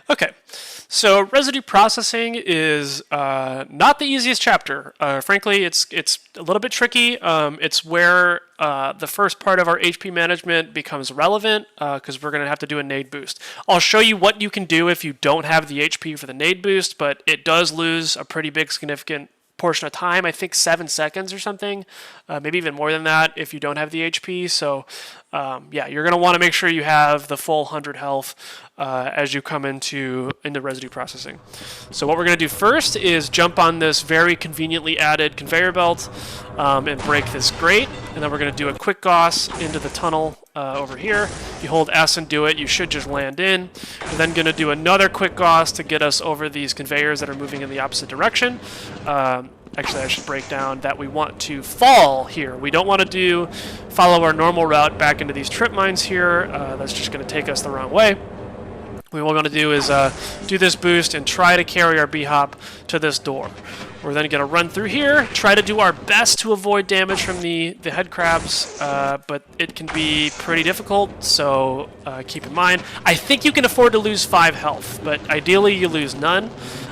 Okay, so residue processing is not the easiest chapter. Frankly, it's a little bit tricky. It's where the first part of our HP management becomes relevant because we're going to have to do a nade boost. I'll show you what you can do if you don't have the HP for the nade boost, but it does lose a pretty big significant portion of time. I think 7 seconds or something, maybe even more than that if you don't have the HP. So yeah, you're going to want to make sure you have the full 100 health as you come into residue processing. So what we're going to do first is jump on this very conveniently added conveyor belt and break this grate, and then we're going to do a quick gauss into the tunnel over here. If you hold S and do it, you should just land in. We're then going to do another quick gauss to get us over these conveyors that are moving in the opposite direction. Actually, I should break down that we want to fall here. We don't want to follow our normal route back into these trip mines here. That's just going to take us the wrong way. What we're going to do is do this boost and try to carry our b-hop to this door. We're then going to run through here, try to do our best to avoid damage from the head crabs, but it can be pretty difficult, so keep in mind. I think you can afford to lose 5 health, but ideally you lose none.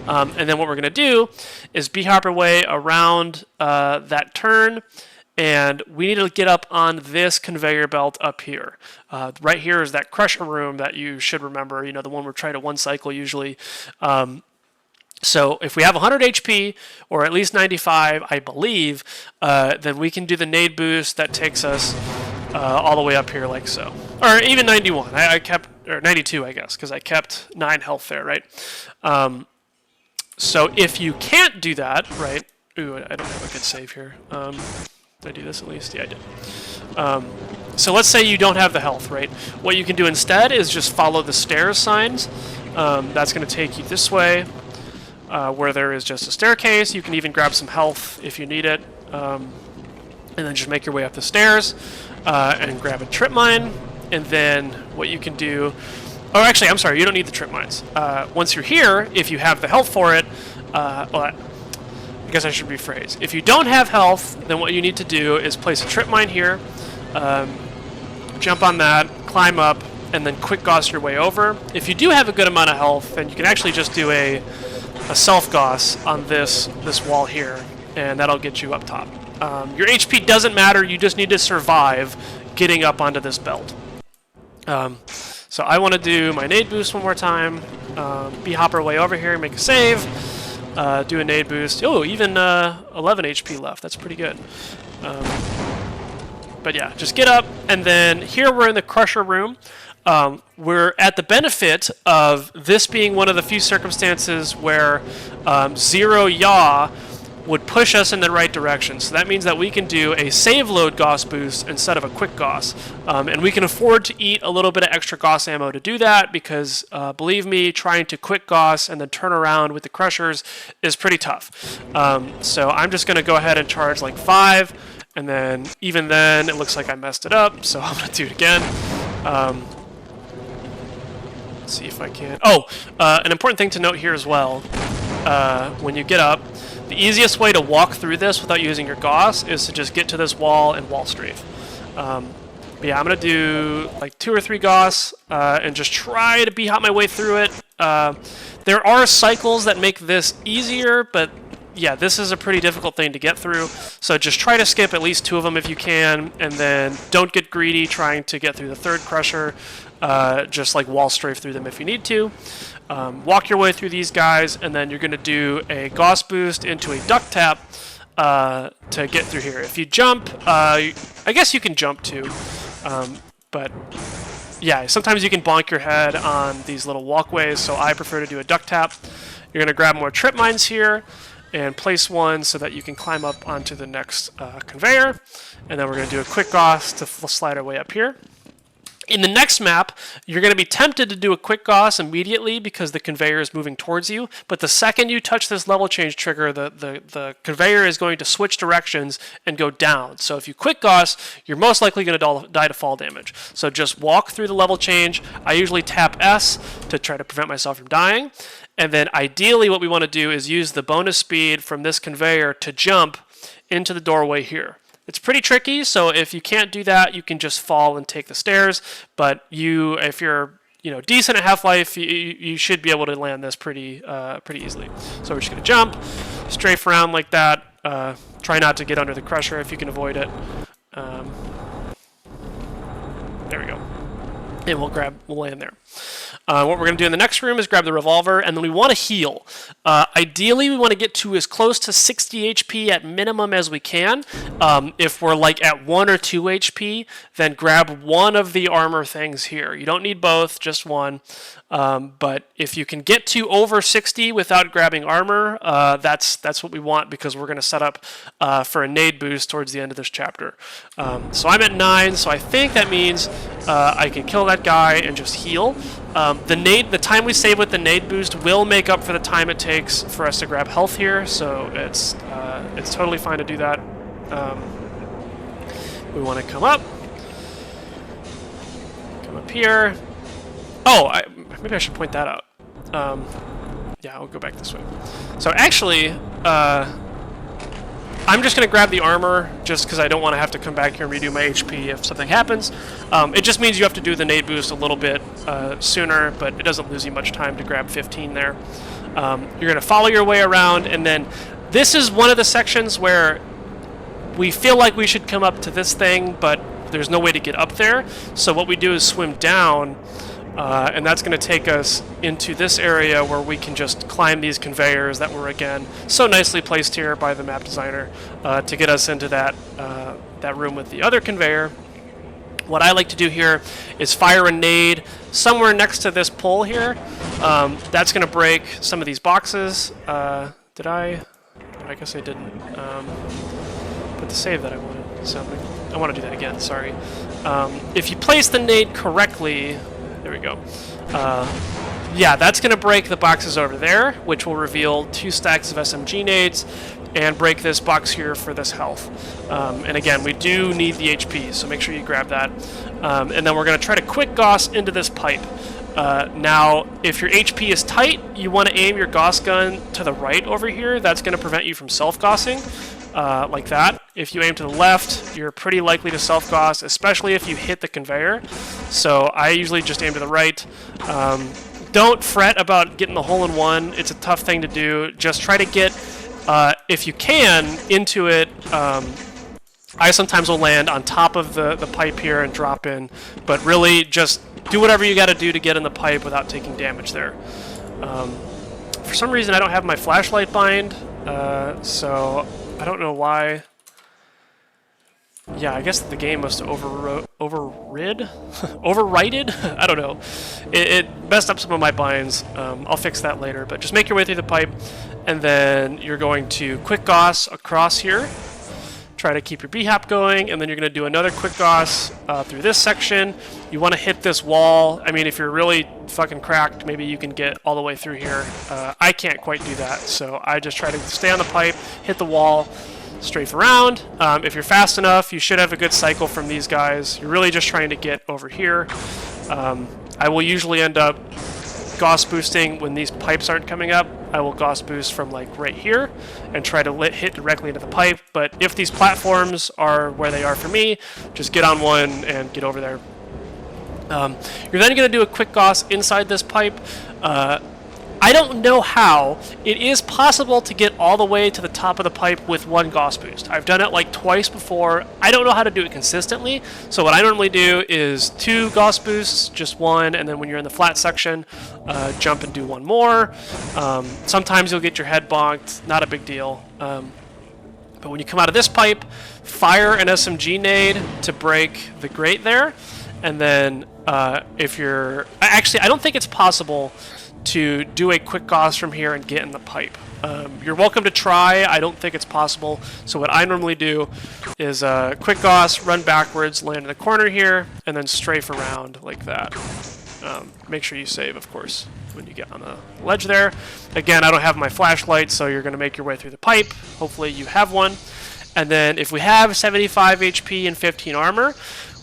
And then what we're going to do is b-hop our way around that turn, and we need to get up on this conveyor belt up here. Right here is that crusher room that you should remember, you know, the one we're trying to one cycle usually. So if we have 100 HP, or at least 95, I believe, then we can do the nade boost that takes us all the way up here like so. Or even 91. I kept, or 92, I guess, because I kept 9 health there, right? So if you can't do that, right? Ooh, I don't have a good save here. Did I do this at least? Yeah, I did. So let's say you don't have the health, right? What you can do instead is just follow the stairs signs. That's going to take you this way, where there is just a staircase. You can even grab some health if you need it, and then just make your way up the stairs and grab a trip mine. And then what you can do... Oh, actually, I'm sorry, you don't need the trip mines. Once you're here, if you have the health for it, well, I guess I should rephrase. If you don't have health, then what you need to do is place a trip mine here, jump on that, climb up, and then quick gauss your way over. If you do have a good amount of health, then you can actually just do a self-gauss on this wall here, and that'll get you up top. Your HP doesn't matter, you just need to survive getting up onto this belt. So I want to do my nade boost one more time, b-hop our way over here, make a save, do a nade boost. Oh, even 11 HP left. That's pretty good. But yeah, just get up, and then here we're in the crusher room. We're at the benefit of this being one of the few circumstances where 0 yaw would push us in the right direction. So that means that we can do a save load Gauss boost instead of a quick Gauss. And we can afford to eat a little bit of extra Gauss ammo to do that because, believe me, trying to quick Gauss and then turn around with the crushers is pretty tough. So I'm just going to go ahead and charge like 5, and then even then it looks like I messed it up, so I'm going to do it again. Let's see if I can... Oh, an important thing to note here as well, when you get up, the easiest way to walk through this without using your Gauss is to just get to this wall and wall strafe. But yeah, I'm going to do like 2 or 3 Gauss and just try to b-hop my way through it. There are cycles that make this easier, but yeah, this is a pretty difficult thing to get through. So just try to skip at least 2 of them if you can, and then don't get greedy trying to get through the 3rd crusher. Just like wall strafe through them if you need to. Walk your way through these guys, and then you're going to do a Gauss boost into a duck tap to get through here. If you jump, I guess you can jump too, but yeah, sometimes you can bonk your head on these little walkways, so I prefer to do a duck tap. You're going to grab more trip mines here and place one so that you can climb up onto the next conveyor, and then we're going to do a quick Gauss to slide our way up here. In the next map, you're going to be tempted to do a quick Gauss immediately because the conveyor is moving towards you, but the second you touch this level change trigger, the conveyor is going to switch directions and go down. So if you quick Gauss, you're most likely going to die to fall damage. So just walk through the level change. I usually tap S to try to prevent myself from dying. And then ideally what we want to do is use the bonus speed from this conveyor to jump into the doorway here. It's pretty tricky, so if you can't do that, you can just fall and take the stairs. But if you're decent at Half-Life, you should be able to land this pretty easily. So we're just going to jump, strafe around like that. Try not to get under the crusher if you can avoid it. There we go. And we'll land there. What we're going to do in the next room is grab the revolver, and then we want to heal. Ideally, we want to get to as close to 60 HP at minimum as we can. If we're like at 1 or 2 HP, then grab one of the armor things here. You don't need both, just one. But if you can get to over 60 without grabbing armor, that's what we want, because we're going to set up for a nade boost towards the end of this chapter. So I'm at 9, so I think that means I can kill that guy and just heal. The time we save with the nade boost will make up for the time it takes for us to grab health here, so it's totally fine to do that. We want to come up here. Oh, maybe I should point that out. Yeah, I'll go back this way. So actually, I'm just going to grab the armor just because I don't want to have to come back here and redo my HP if something happens. It just means you have to do the nade boost a little bit sooner, but it doesn't lose you much time to grab 15 there. You're going to follow your way around, and then this is one of the sections where we feel like we should come up to this thing, but there's no way to get up there. So what we do is swim down, and that's going to take us into this area where we can just climb these conveyors that were, again, so nicely placed here by the map designer to get us into that room with the other conveyor. What I like to do here is fire a nade somewhere next to this pole here. That's going to break some of these boxes. Did I? I guess I didn't put the save that I wanted. So I want to do that again, sorry. If you place the nade correctly, there we go. Yeah, that's going to break the boxes over there, which will reveal 2 stacks of SMG nades and break this box here for this health. And again, we do need the HP, so make sure you grab that. And then we're going to try to quick Gauss into this pipe. Now, if your HP is tight, you want to aim your Gauss gun to the right over here. That's going to prevent you from self-Gaussing, like that. If you aim to the left, you're pretty likely to self-Gauss, especially if you hit the conveyor. So I usually just aim to the right. Don't fret about getting the hole-in-one. It's a tough thing to do. Just try to get, if you can, into it. I sometimes will land on top of the pipe here and drop in, but really just do whatever you got to do to get in the pipe without taking damage there. For some reason, I don't have my flashlight bind, so I don't know why. Yeah, I guess the game must have overridden? I don't know. It messed up some of my binds. I'll fix that later, but just make your way through the pipe, and then you're going to quick Gauss across here. Try to keep your BHAP going, and then you're going to do another quick Gauss through this section. You want to hit this wall. I mean, if you're really fucking cracked, maybe you can get all the way through here. I can't quite do that, so I just try to stay on the pipe, hit the wall, strafe around. If you're fast enough, you should have a good cycle from these guys. You're really just trying to get over here. I will usually end up Gauss boosting when these pipes aren't coming up. I will Gauss boost from like right here and try to hit directly into the pipe. But if these platforms are where they are for me, just get on one and get over there. You're then going to do a quick Gauss inside this pipe. I don't know how. It is possible to get all the way to the top of the pipe with one Gauss boost. I've done it like twice before. I don't know how to do it consistently. So what I normally do is 2 Gauss boosts, just one, and then when you're in the flat section, jump and do one more. Sometimes you'll get your head bonked. Not a big deal. But when you come out of this pipe, fire an SMG nade to break the grate there. And then if you're... Actually, I don't think it's possible to do a quick Gauss from here and get in the pipe. You're welcome to try. I don't think it's possible. So what I normally do is quick Gauss, run backwards, land in the corner here, and then strafe around like that. Make sure you save, of course, when you get on the ledge there. Again, I don't have my flashlight, so you're going to make your way through the pipe. Hopefully you have one. And then if we have 75 HP and 15 armor,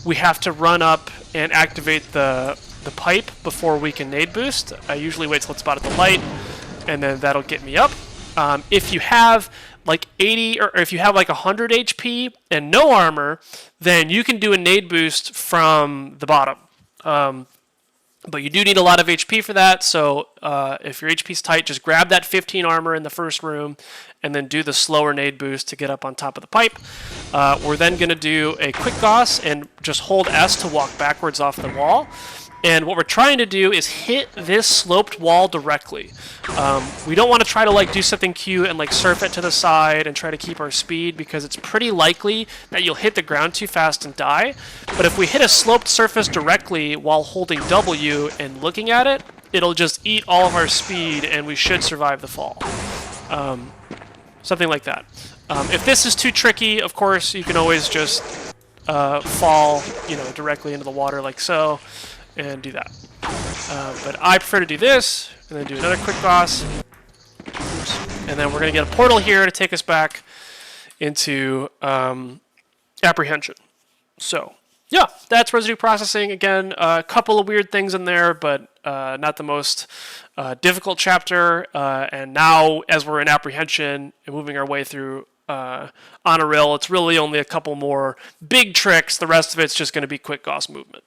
we have to run up and activate the pipe before we can nade boost. I usually wait till it's about at the light, and then that'll get me up. If you have like 80 or if you have like 100 HP and no armor, then you can do a nade boost from the bottom. But you do need a lot of HP for that, so if your HP's tight, just grab that 15 armor in the first room and then do the slower nade boost to get up on top of the pipe. We're then going to do a quick Gauss and just hold S to walk backwards off the wall. And what we're trying to do is hit this sloped wall directly. We don't want to try to like do something cute and like surf it to the side and try to keep our speed, because it's pretty likely that you'll hit the ground too fast and die. But if we hit a sloped surface directly while holding W and looking at it, it'll just eat all of our speed and we should survive the fall. Something like that. If this is too tricky, of course, you can always just fall, directly into the water like so, and do that. But I prefer to do this, and then do another quick Gauss. And then we're going to get a portal here to take us back into apprehension. So, yeah, that's residue processing. Again, a couple of weird things in there, but not the most difficult chapter. And now, as we're in apprehension and moving our way through on a rail, it's really only a couple more big tricks. The rest of it's just going to be quick Gauss movement.